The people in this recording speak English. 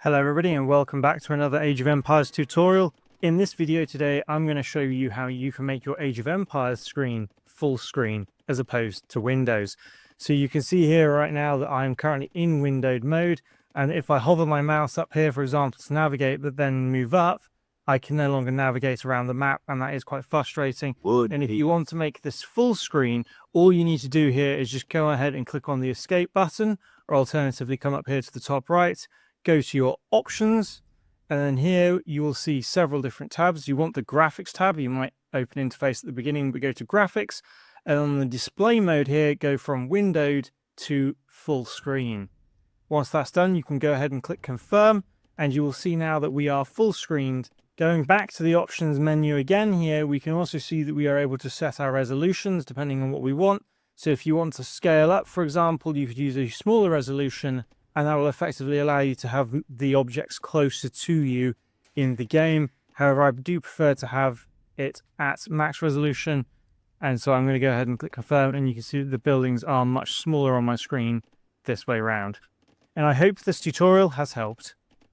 Hello everybody and welcome back to another Age of Empires tutorial. In this video today I'm going to show you how you can make your Age of Empires screen full screen as opposed to Windows. So you can see here right now that I'm currently in windowed mode, and if I hover my mouse up here, for example, to navigate but then move up, I can no longer navigate around the map, and that is quite frustrating. And if you want to make this full screen, all you need to do here is just go ahead and click on the escape button, or alternatively come up here to the top right, go to your options, and then here you will see several different tabs. You want the graphics tab, you might open interface at the beginning, but go to graphics, and on the display mode here, go from windowed to full screen. Once that's done, you can go ahead and click confirm, and you will see now that we are full screened. Going back to the options menu again here, we can also see that we are able to set our resolutions depending on what we want. So if you want to scale up, for example, you could use a smaller resolution, and that will effectively allow you to have the objects closer to you in the game. However, I do prefer to have it at max resolution, and so I'm going to go ahead and click confirm, and you can see that the buildings are much smaller on my screen this way around. And I hope this tutorial has helped.